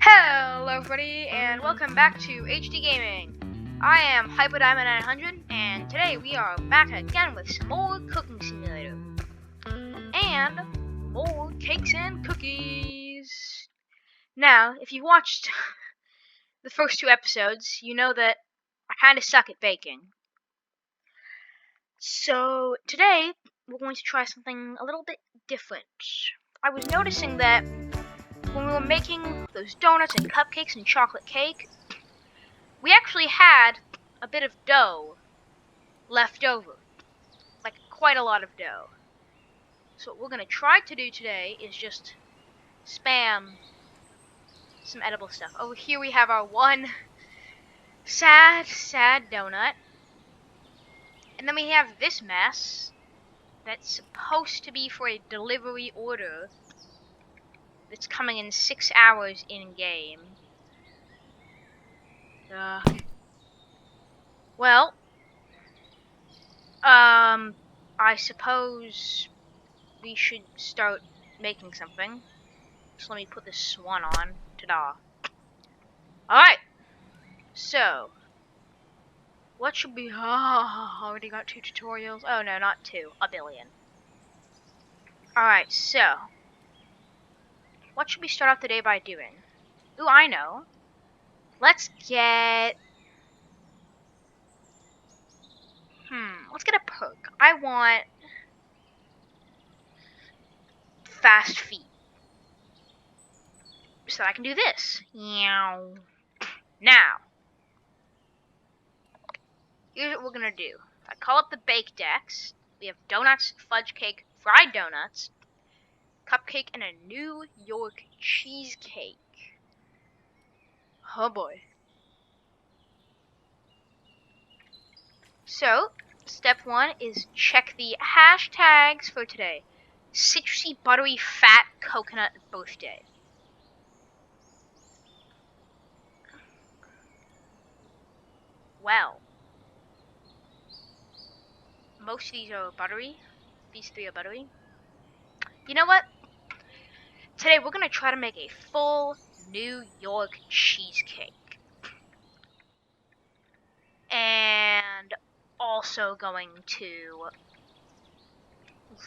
Hello everybody and welcome back to HD Gaming. I am HyperDiamond 900 and today we are back again with some more Cooking Simulator. And more cakes and cookies. Now, if you watched the first two episodes, you know that I kind of suck at baking. So today we're going to try something a little bit different. I was noticing that when we were making those donuts and cupcakes and chocolate cake, we actually had a bit of dough left over. Like, quite a lot of dough. So what we're going to try to do today is just spam some edible stuff. Over here we have our one sad donut. And then we have this mess that's supposed to be for a delivery order that's coming in 6 hours in-game. Well, I suppose we should start making something. So let me put this swan on. Ta-da. Alright. So, what should be... Oh, already got 2 tutorials. Oh, no, not 2. A billion. Alright, so. What should we start off the day by doing? Ooh, I know. Let's get... Let's get a perk. I want... fast feet. So I can do this. Now, here's what we're gonna do. If I call up the bake decks, we have donuts, fudge cake, fried donuts, cupcake, and a New York cheesecake. Oh boy. So, step 1 is check the hashtags for today. Citrusy, buttery, fat coconut birthday. Well, most of these are buttery. These 3 are buttery. You know what? Today we're gonna try to make a full New York cheesecake. And also going to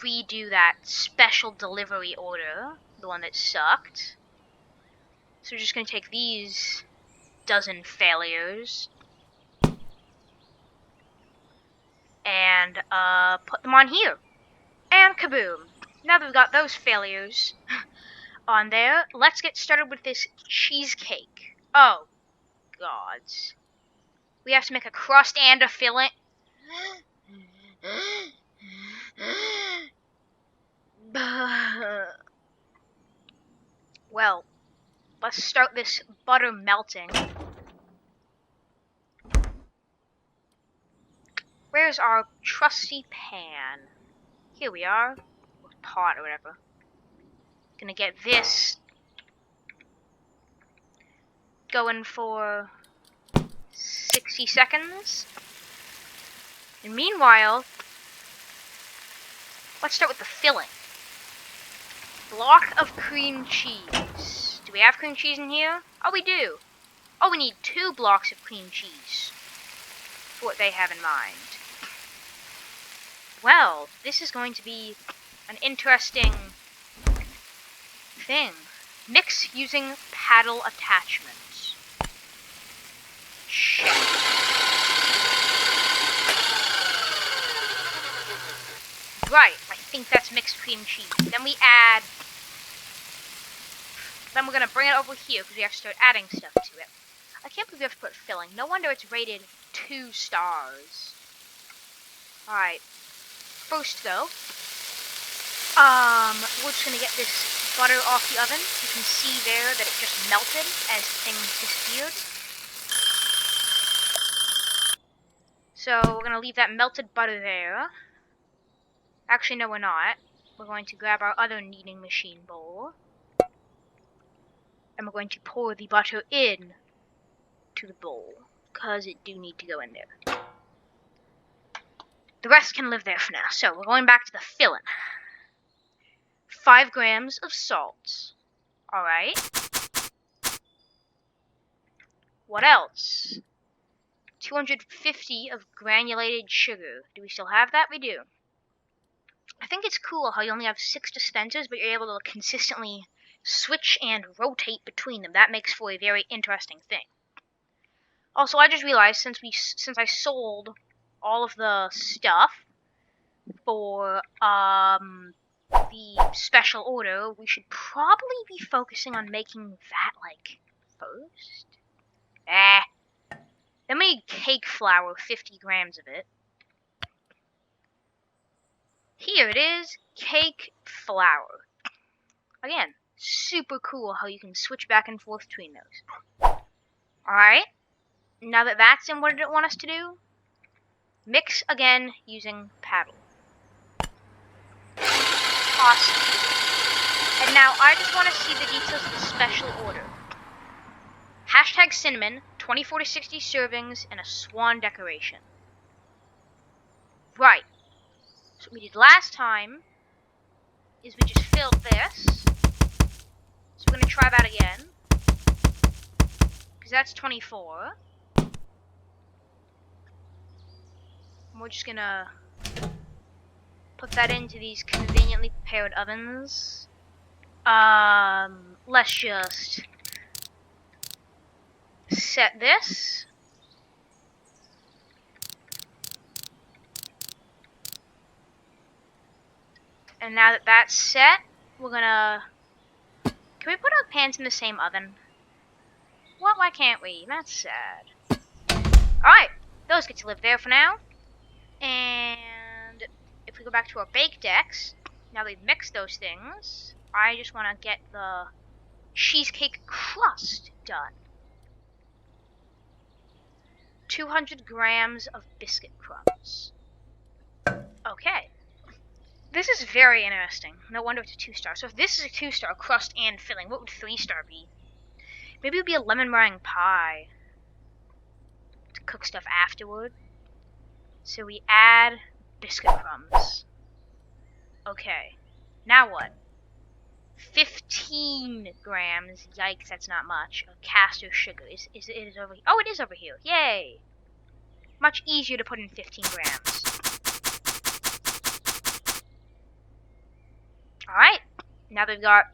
redo that special delivery order, the one that sucked. So we're just gonna take these dozen failures and put them on here. And kaboom! Now that we've got those failures on there, let's get started with this cheesecake. Oh, gods. We have to make a crust and a filling. Well, let's start this butter melting. Where's our trusty pan? Here we are. Or pot or whatever. Gonna get this going for 60 seconds. And meanwhile, let's start with the filling. Block of cream cheese. Do we have cream cheese in here? Oh, we do. Oh, we need 2 blocks of cream cheese for what they have in mind. Well, this is going to be an interesting thing. Mix using paddle attachments. Shit. Right, I think that's mixed cream cheese. Then we add... Then we're gonna bring it over here because we have to start adding stuff to it. I can't believe we have to put filling. No wonder it's rated 2 stars. Alright. First though, we're just gonna get this butter off the oven. You can see there that it just melted as things disappeared. So we're gonna leave that melted butter there. Actually, no, we're not. We're going to grab our other kneading machine bowl. And we're going to pour the butter in to the bowl. Because it do need to go in there. The rest can live there for now. So, we're going back to the filling. 5 grams of salt. Alright. What else? 250 of granulated sugar. Do we still have that? We do. I think it's cool how you only have 6 dispensers, but you're able to consistently switch and rotate between them. That makes for a very interesting thing. Also, I just realized since I sold all of the stuff for the special order, we should probably be focusing on making that like first. Then we need cake flour, 50 grams of it. Here it is, cake flour. Again, super cool how you can switch back and forth between those. Alright, now that that's in, what did it want us to do? Mix again using paddle. Awesome. And now I just want to see the details of the special order. Hashtag cinnamon, 24 to 60 servings, and a swan decoration. Right. So what we did last time is we just filled this. So we're going to try that again. Because that's 24. And we're just going to put that into these conveniently prepared ovens. Let's just set this. And now that that's set, we're gonna... Can we put our pans in the same oven? What? Why can't we? That's sad. Alright, those get to live there for now. And if we go back to our bake decks, now we've mixed those things, I just want to get the cheesecake crust done. 200 grams of biscuit crumbs. Okay. This is very interesting. No wonder it's a 2-star. So if this is a 2-star, crust and filling, what would 3-star be? Maybe it would be a lemon meringue pie. To cook stuff afterward. So we add biscuit crumbs. Okay. Now what? 15 grams. Yikes, that's not much. Of caster sugar. Is it over here? Oh, it is over here. Yay! Much easier to put in 15 grams. Alright, now that we've got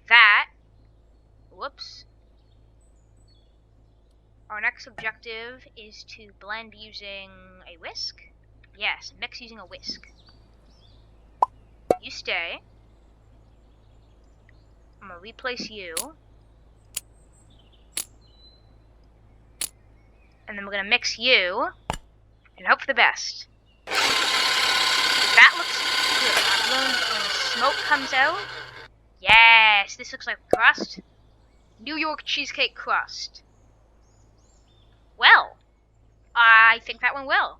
that, whoops, our next objective is to blend using a whisk. Yes, mix using a whisk. You stay. I'm going to replace you. And then we're going to mix you, and hope for the best. That looks good. I've learned when the smoke comes out. Yes, this looks like crust. New York cheesecake crust. Well, I think that went well.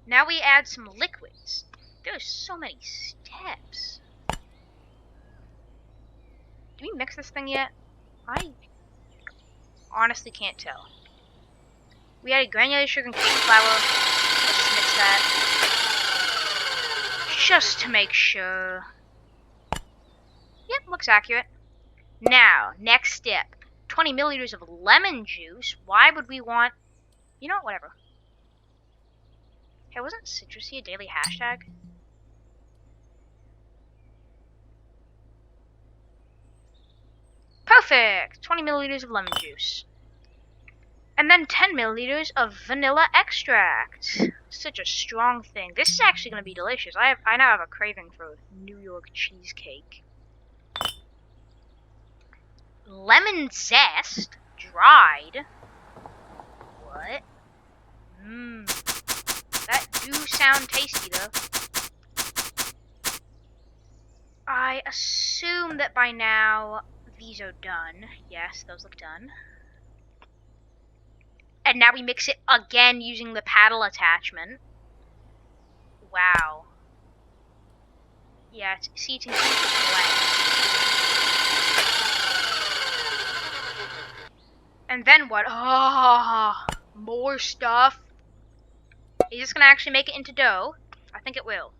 Now we add some liquids. There's so many steps. Do we mix this thing yet? I honestly can't tell. We added granulated sugar and cake flour. Let's just mix that. Just to make sure. Yep, looks accurate. Now, next step. 20 milliliters of lemon juice. Why would we want... You know what, whatever. Hey, wasn't citrusy a daily hashtag? Perfect! 20 milliliters of lemon juice. And then 10 milliliters of vanilla extract. Such a strong thing. This is actually going to be delicious. I now have a craving for New York cheesecake. Lemon zest, dried. What? That do sound tasty though. I assume that by now these are done. Yes, those look done. And now we mix it again using the paddle attachment. Wow. Yeah, it's eating And then what? Oh, more stuff. Is this gonna actually make it into dough? I think it will.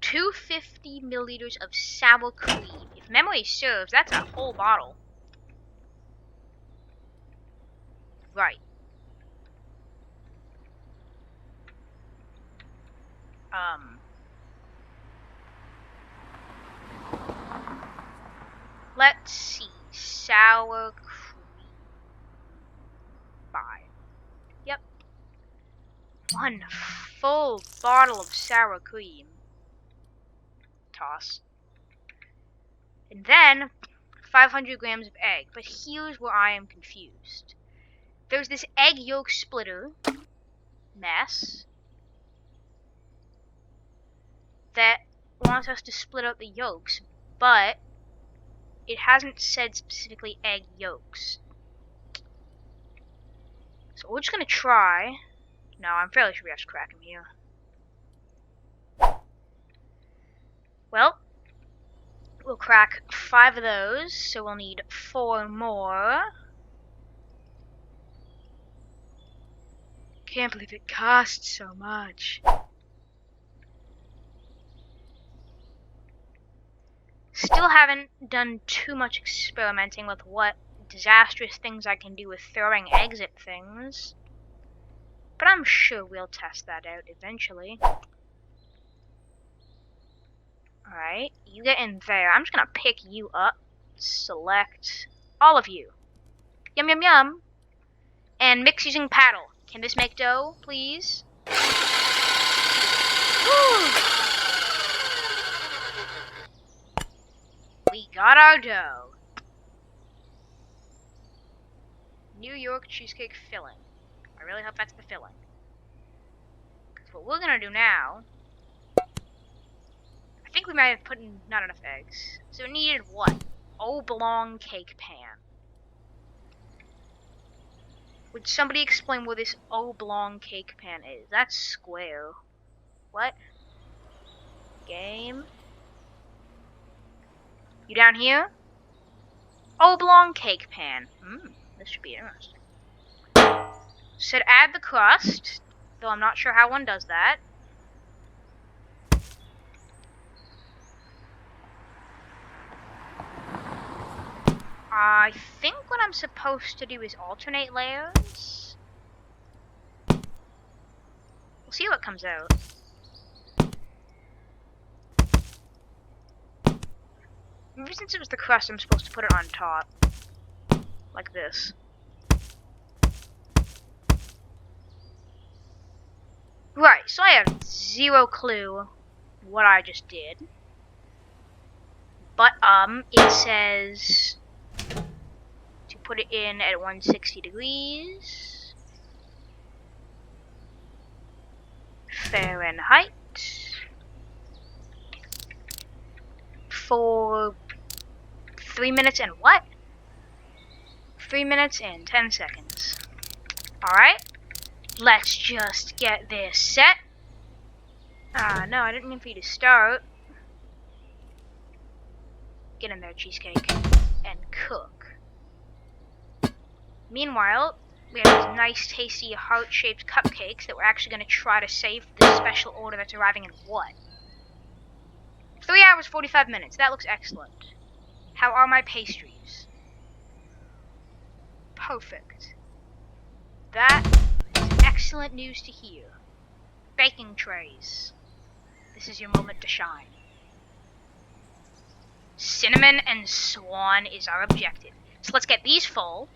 250 milliliters of sour cream. If memory serves, that's a whole bottle. Right. Let's see. Sour cream. 5. Yep. 1 full bottle of sour cream. Toss. And then 500 grams of egg. But here's where I am confused. There's this egg yolk splitter mess that wants us to split out the yolks, but it hasn't said specifically egg yolks. So we're just gonna try. No, I'm fairly sure we have to crack them here. Well, we'll crack 5 of those, so we'll need 4 more. Can't believe it costs so much. Still haven't done too much experimenting with what disastrous things I can do with throwing eggs at things. But I'm sure we'll test that out eventually. Alright, you get in there. I'm just gonna pick you up. Select all of you. Yum yum yum. And mix using paddle. Can this make dough, please? Woo! We got our dough. New York cheesecake filling. I really hope that's the filling. Because what we're gonna do now, I think we might have put in not enough eggs. So it needed what? Oblong cake pan. Would somebody explain what this oblong cake pan is? That's square. What? Game? You down here? Oblong cake pan. This should be interesting. Said add the crust, though I'm not sure how one does that. I think what I'm supposed to do is alternate layers. We'll see what comes out. Maybe since it was the crust, I'm supposed to put it on top. Like this. Right, so I have 0 clue what I just did. But, it says to put it in at 160 degrees. Fahrenheit. For 3 minutes and what? 3 minutes and 10 seconds. Alright. Let's just get this set. No, I didn't mean for you to start. Get in there, cheesecake. And cook. Meanwhile, we have these nice, tasty, heart-shaped cupcakes that we're actually going to try to save for this special order that's arriving in what? 3 hours, 45 minutes. That looks excellent. How are my pastries? Perfect. That is excellent news to hear. Baking trays. This is your moment to shine. Cinnamon and swan is our objective. So let's get these full.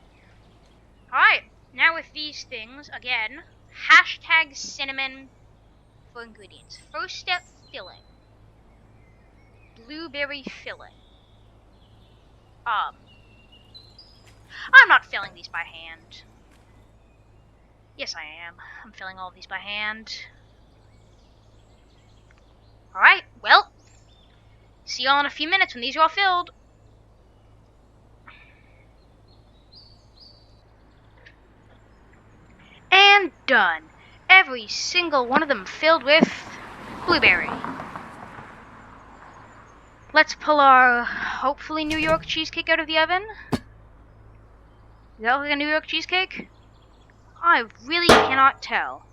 Alright, now with these things, again, hashtag cinnamon for ingredients. First step, filling. Blueberry filling. I'm not filling these by hand. Yes, I am. I'm filling all of these by hand. Alright, well, see y'all in a few minutes when these are all filled. And done. Every single one of them filled with blueberry. Let's pull our, hopefully, New York cheesecake out of the oven. Does that look like a New York cheesecake? I really cannot tell.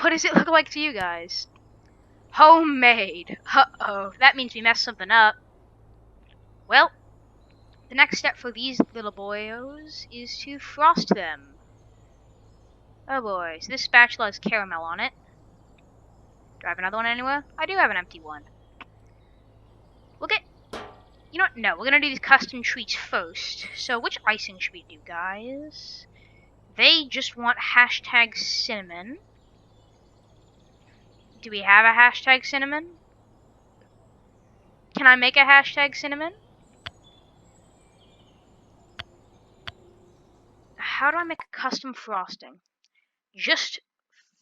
What does it look like to you guys? Homemade. Uh-oh. That means we messed something up. Well, the next step for these little boyos is to frost them. Oh boy, so this spatula has caramel on it. Do I have another one anywhere? I do have an empty one. We'll get... You know what? No, we're gonna do these custom treats first. So which icing should we do, guys? They just want hashtag cinnamon. Do we have a hashtag cinnamon? Can I make a hashtag cinnamon? How do I make a custom frosting? Just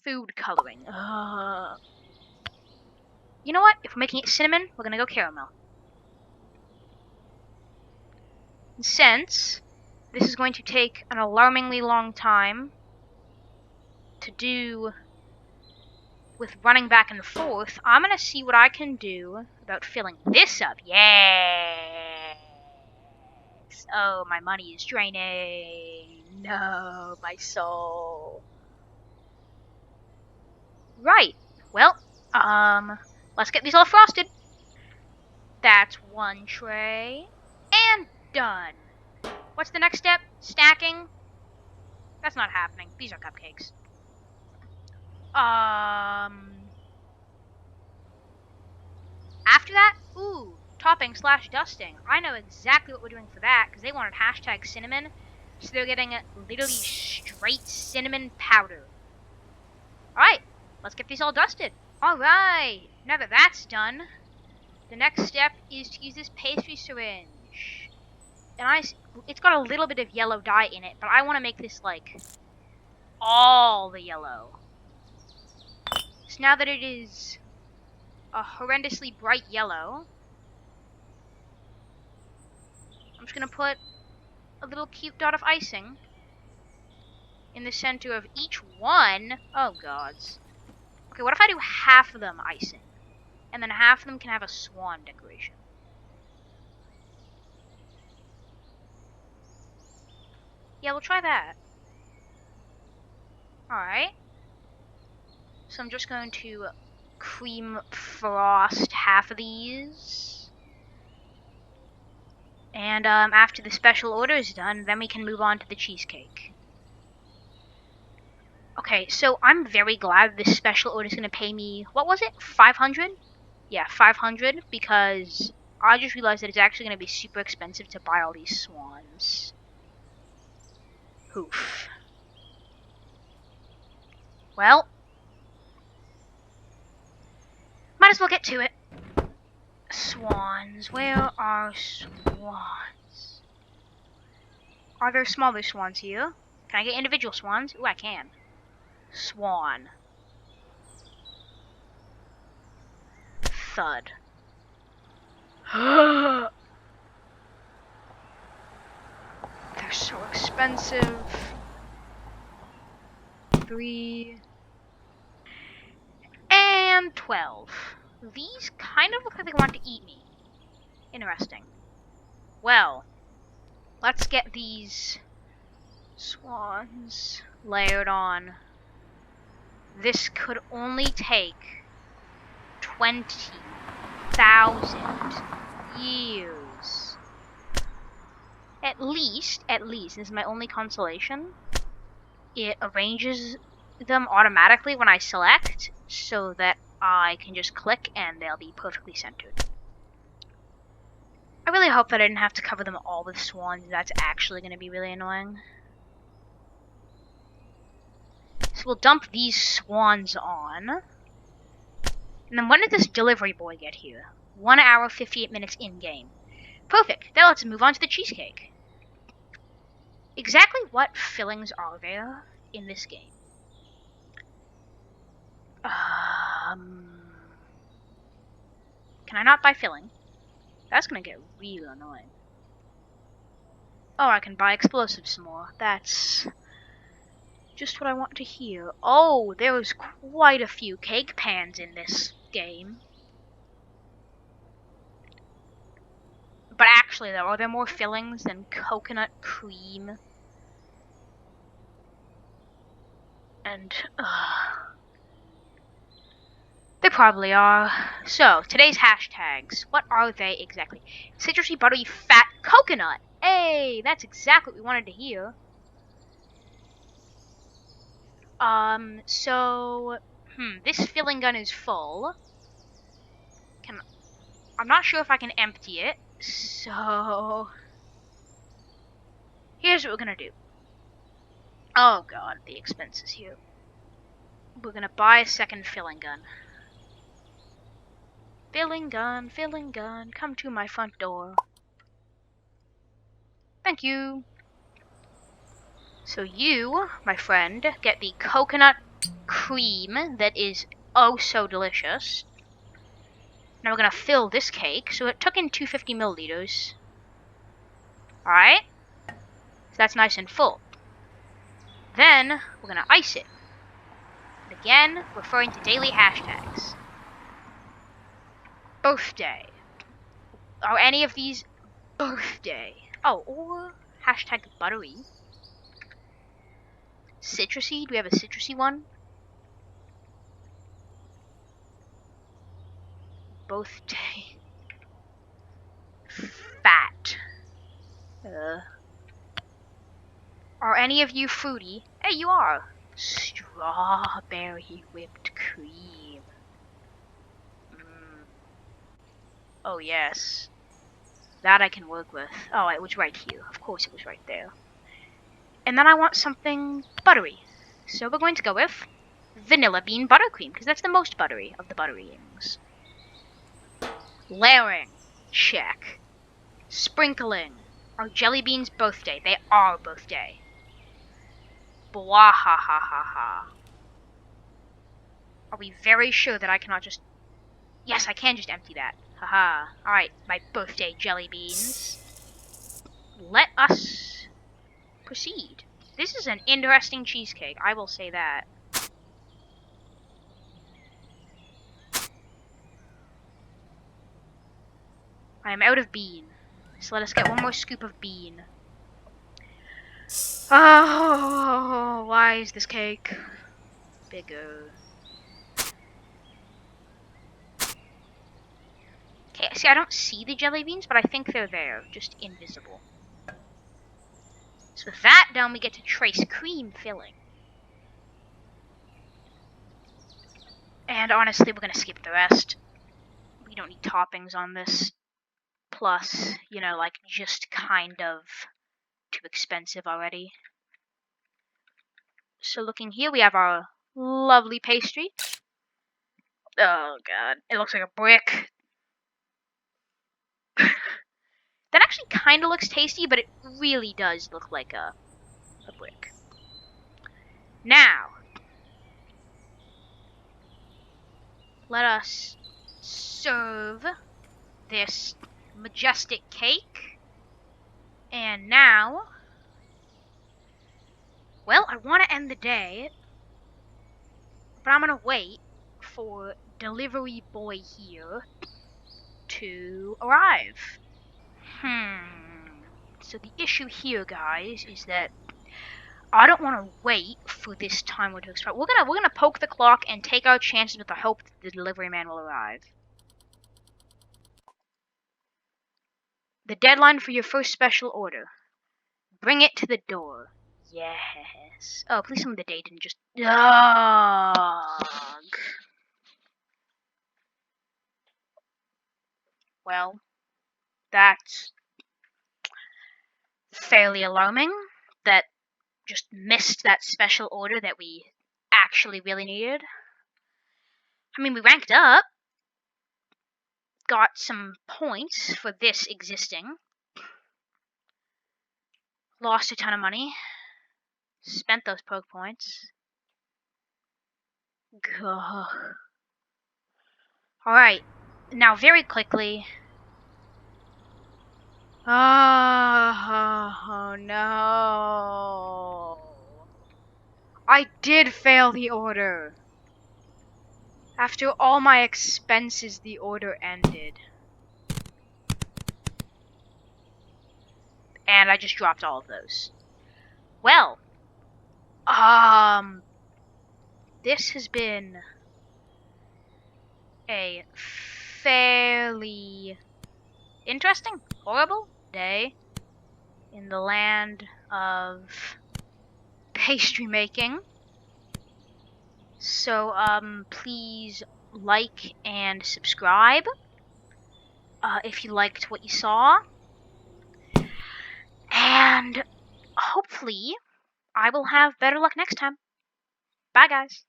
food coloring. You know what? If we're making it cinnamon, we're gonna go caramel. And since this is going to take an alarmingly long time to do with running back and forth, I'm gonna see what I can do about filling this up. Yes! Oh, my money is draining. No, my soul. Right. Well, let's get these all frosted. That's one tray. And done. What's the next step? Stacking? That's not happening. These are cupcakes. After that, ooh, topping / dusting. I know exactly what we're doing for that, because they wanted hashtag cinnamon, so they're getting literally straight cinnamon powder. Alright, let's get these all dusted. Alright, now that that's done, the next step is to use this pastry syringe. And it's got a little bit of yellow dye in it, but I want to make this, like, all the yellow. So now that it is a horrendously bright yellow, I'm just going to put a little cute dot of icing in the center of each one. Oh, gods. Okay, what if I do half of them icing? And then half of them can have a swan decoration. Yeah, we'll try that. Alright. So I'm just going to cream frost half of these. And after the special order is done, then we can move on to the cheesecake. Okay, so I'm very glad this special order is going to pay me, what was it, 500? Yeah, 500, because I just realized that it's actually going to be super expensive to buy all these swans. Oof. Well, might as well get to it. Swans. Where are swans? Are there smaller swans here? Can I get individual swans? Ooh, I can. Swan. Thud. They're so expensive. 3 and 12. These kind of look like they want to eat me. Interesting. Well, let's get these swans layered on. This could only take 20,000 years. At least, this is my only consolation, it arranges them automatically when I select, so that I can just click and they'll be perfectly centered. I really hope that I didn't have to cover them all with swans. That's actually going to be really annoying. So we'll dump these swans on. And then when did this delivery boy get here? 1 hour, 58 minutes in-game. Perfect. Now let's move on to the cheesecake. Exactly what fillings are there in this game? Can I not buy filling? That's gonna get really annoying. Oh, I can buy explosives some more. That's just what I want to hear. Oh, there's quite a few cake pans in this game. But actually, though, are there more fillings than coconut cream? And, there probably are. So, today's hashtags. What are they exactly? Citrusy, buttery, fat coconut. Hey, that's exactly what we wanted to hear. This filling gun is full. I'm not sure if I can empty it, so here's what we're gonna do. Oh god, the expenses here. We're gonna buy a second filling gun. Filling gun, come to my front door. Thank you. So you, my friend, get the coconut cream that is oh so delicious. Now we're gonna fill this cake. So it took in 250 milliliters. Alright? So that's nice and full. Then we're gonna ice it. And again, referring to daily hashtags. Birthday. Are any of these birthday? Oh, or hashtag buttery. Citrusy. Do we have a citrusy one? Birthday. Fat. Are any of you fruity? Hey, you are. Strawberry whipped cream. Oh, yes. That I can work with. Oh, it was right here. Of course it was right there. And then I want something buttery. So we're going to go with vanilla bean buttercream, because that's the most buttery of the butteryings. Layering. Check. Sprinkling. Are jelly beans birthday? They are birthday. Blah ha ha ha ha. Are we very sure that I cannot just... Yes, I can just empty that. Haha. Alright, my birthday jelly beans. Let us proceed. This is an interesting cheesecake, I will say that. I am out of bean. So let us get one more scoop of bean. Oh, why is this cake bigger? Okay, see, I don't see the jelly beans, but I think they're there, just invisible. So with that done, we get to trace cream filling. And honestly, we're gonna skip the rest. We don't need toppings on this. Plus, you know, like, just kind of too expensive already. So looking here, we have our lovely pastry. Oh god, it looks like a brick. That actually kind of looks tasty, but it really does look like a brick. Now, let us serve this majestic cake. And now, well, I want to end the day, but I'm going to wait for delivery boy here to arrive. So the issue here, guys, is that I don't want to wait for this timer to expire. We're gonna poke the clock and take our chances with the hope that the delivery man will arrive. The deadline for your first special order. Bring it to the door. Yes. Oh, please tell me the date didn't just... Ugh. Well, that's fairly alarming. That just missed that special order that we actually really needed. I mean, we ranked up. Got some points for this existing. Lost a ton of money. Spent those poke points. Gah. Alright. Now, very quickly. Oh, no. I did fail the order. After all my expenses, the order ended. And I just dropped all of those. Well. This has been a fairly interesting, horrible day. in the land of pastry making. So, please like and subscribe if you liked what you saw. And hopefully, I will have better luck next time. Bye, guys.